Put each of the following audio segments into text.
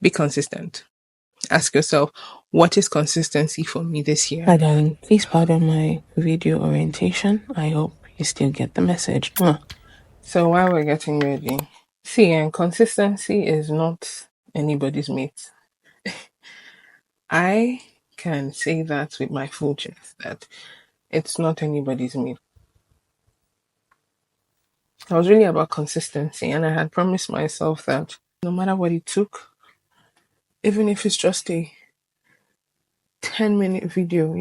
Be consistent. Ask yourself, what is consistency for me this year? Hi, darling. Please pardon my video orientation. I hope you still get the message. So while we're getting ready, see, and consistency is not anybody's mate. I can say that with my full chest that it's not anybody's mate. I was really about consistency, and I had promised myself that no matter what it took, even if it's just a 10-minute video,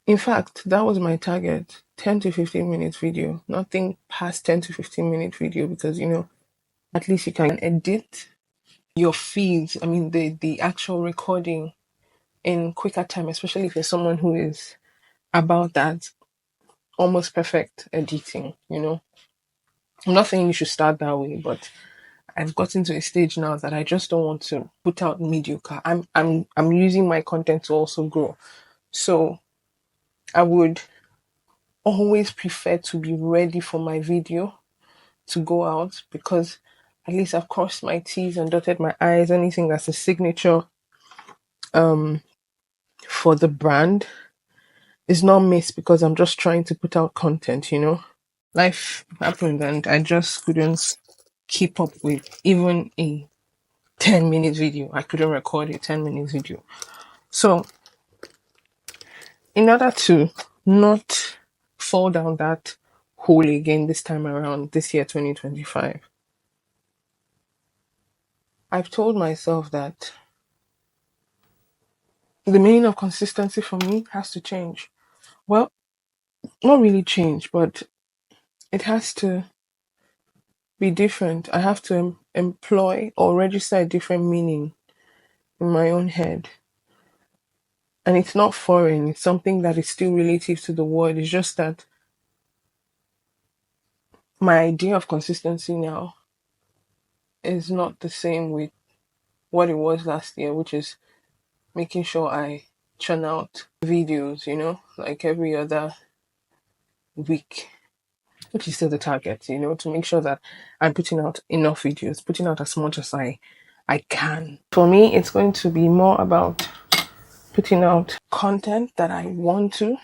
In fact, that was my target, 10 to 15 minute video, nothing past 10 to 15-minute video because, at least you can edit your feeds. I mean, the actual recording in quicker time, especially if you're someone who is about that almost perfect editing. I'm not saying you should start that way, but I've gotten to a stage now that I just don't want to put out mediocre. I'm using my content to also grow. So I would always prefer to be ready for my video to go out because at least I've crossed my T's and dotted my I's. Anything that's a signature for the brand is not missed because I'm just trying to put out content. Life happened and I just couldn't keep up with even a 10-minute video. I couldn't record a 10-minute video. So in order to not fall down that hole again this time around, this year 2025, I've told myself that the meaning of consistency for me has to change. Well, not really change, but it has to be different. I have to employ or register a different meaning in my own head. And it's not foreign, it's something that is still relative to the word. It's just that my idea of consistency now is not the same with what it was last year, which is making sure I churn out videos, like every other week, which is still the target, to make sure that I'm putting out enough videos, putting out as much as I can. For me, it's going to be more about putting out content that I want to,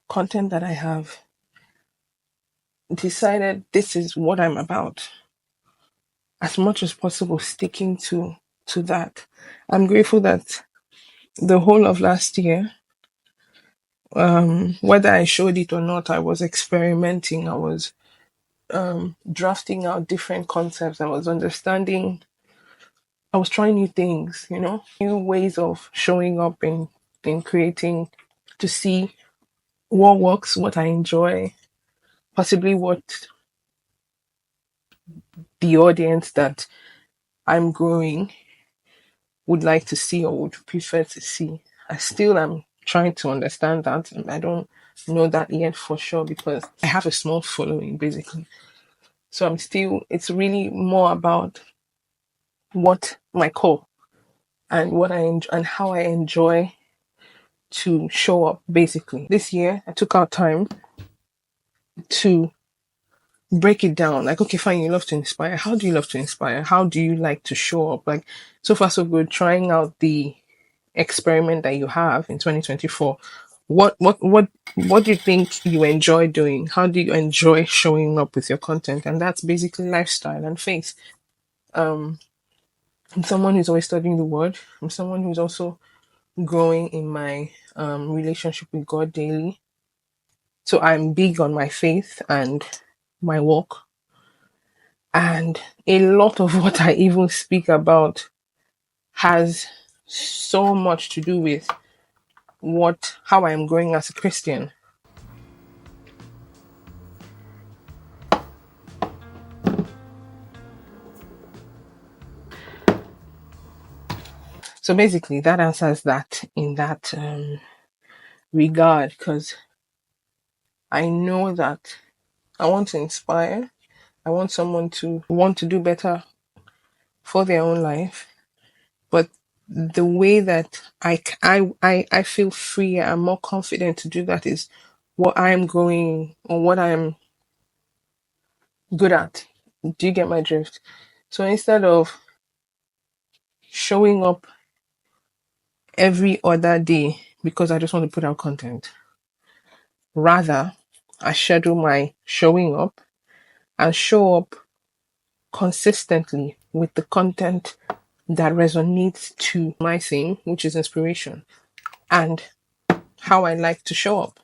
content that I have decided this is what I'm about. As much as possible, sticking to that. I'm grateful that the whole of last year, whether I showed it or not, I was experimenting. I was drafting out different concepts. I was understanding. I was trying new things, new ways of showing up in creating to see what works, what I enjoy, possibly what the audience that I'm growing would like to see or would prefer to see. I still am trying to understand that, and I don't know that yet for sure because I have a small following basically. So it's really more about what my core and what I enjoy and how I enjoy to show up basically. This year I took out time to break it down. Like, okay, fine, you love to inspire. How do you love to inspire? How do you like to show up? Like, so far so good, trying out the experiment that you have in 2024. What do you think you enjoy doing? How do you enjoy showing up with your content? And that's basically lifestyle and faith. I'm someone who's always studying the word. I'm someone who's also growing in my relationship with God daily. So I'm big on my faith and my walk. And a lot of what I even speak about has so much to do with how I'm growing as a Christian. So basically, that answers that in that regard, because I know that I want to inspire. I want someone to want to do better for their own life, but the way that I feel free and more confident to do that is what I'm going or what I'm good at. Do you get my drift? So instead of showing up every other day because I just want to put out content, rather I schedule my showing up and show up consistently with the content that resonates to my thing, which is inspiration, and how I like to show up.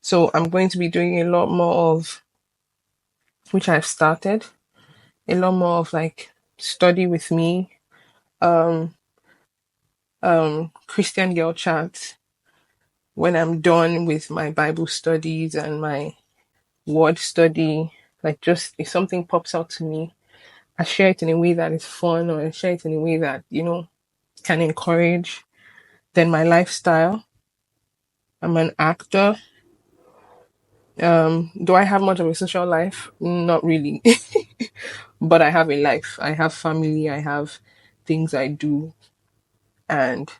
So I'm going to be doing a lot more of, which I've started, a lot more of like study with me, Christian girl chats when I'm done with my Bible studies and my word study. Like, just if something pops out to me, I share it in a way that is fun, or I share it in a way that, can encourage. Then my lifestyle. I'm an actor. Do I have much of a social life? Not really. But I have a life. I have family. I have things I do. And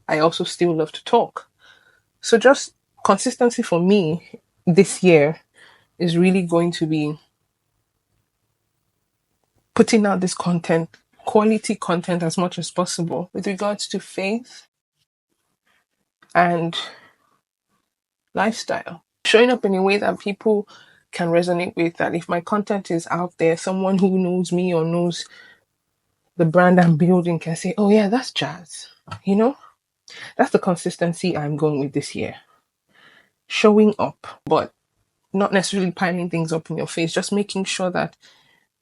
I also still love to talk. So just consistency for me this year is really going to be putting out this content, quality content as much as possible with regards to faith and lifestyle. Showing up in a way that people can resonate with, that if my content is out there, someone who knows me or knows the brand I'm building can say, oh yeah, that's Jazz. You know, that's the consistency I'm going with this year. Showing up, but not necessarily piling things up in your face, just making sure that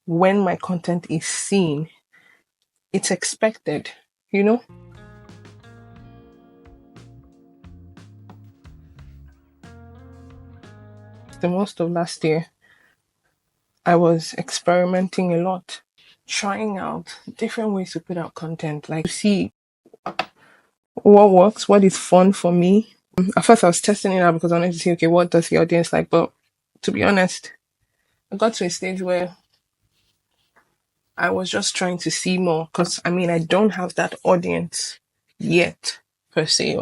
when my content is seen, it's expected, you know? The most of last year, I was experimenting a lot, trying out different ways to put out content, like to see what works, what is fun for me. At first, I was testing it out because I wanted to see, okay, what does the audience like? But to be honest, I got to a stage where I was just trying to see more because I don't have that audience yet, per se.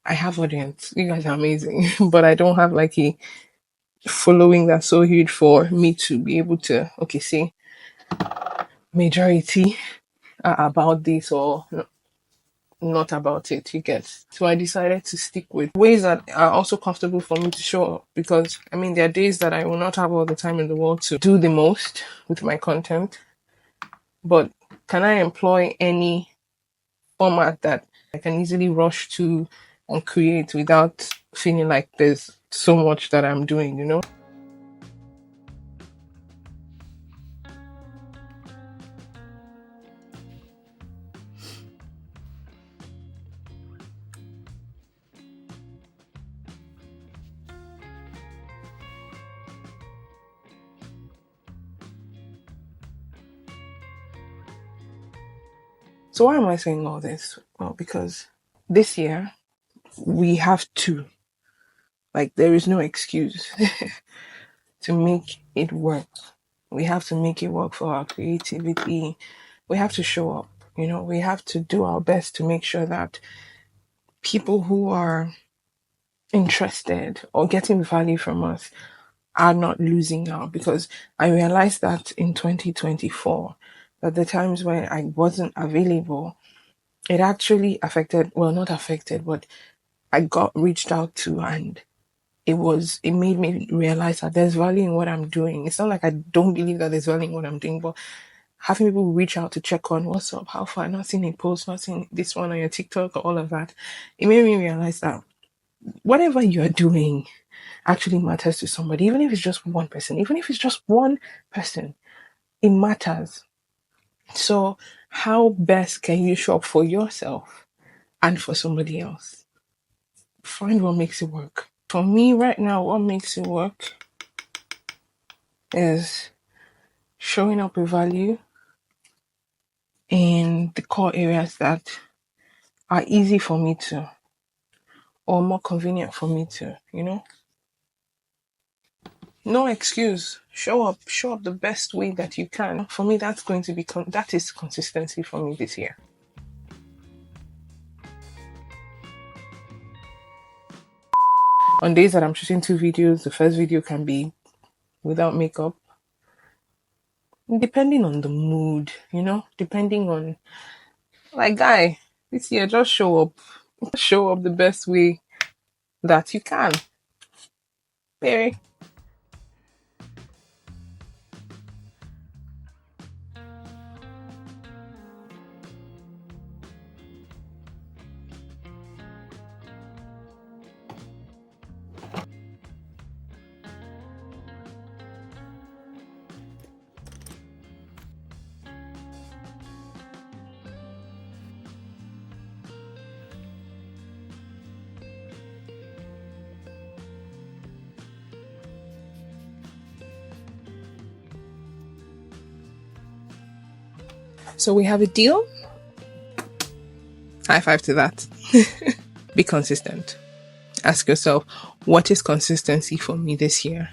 I have audience. You guys are amazing, but I don't have like a following that's so huge for me to be able to, okay, see, majority are about this or not about it, you get. So I decided to stick with ways that are also comfortable for me to show up, because there are days that I will not have all the time in the world to do the most with my content, but can I employ any format that I can easily rush to and create without feeling like there's so much that I'm doing? So why am I saying all this? Well, because this year we have to, like, there is no excuse to make it work. We have to make it work for our creativity. We have to show up. We have to do our best to make sure that people who are interested or getting value from us are not losing out. Because I realized that in 2024, that the times when I wasn't available, it actually affected, well, not affected, but I got reached out to, and it made me realize that there's value in what I'm doing. It's not like I don't believe that there's value in what I'm doing, but having people reach out to check on what's up, how far, not seeing a post, not seeing this one on your TikTok or all of that, it made me realize that whatever you're doing actually matters to somebody, even if it's just one person, even if it's just one person, it matters. So how best can you show up for yourself and for somebody else? Find what makes it work. For me right now, what makes it work is showing up with value in the core areas that are easy for me to, or more convenient for me to. No excuse. Show up the best way that you can. For me, that's going to be, that is consistency for me this year. On days that I'm shooting 2 videos, the first video can be without makeup. depending on the mood, depending on, like, guy, this year, just show up. Show up the best way that you can. Very. So we have a deal. High five to that. Be consistent. Ask yourself, what is consistency for me this year?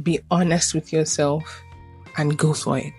Be honest with yourself and go for it.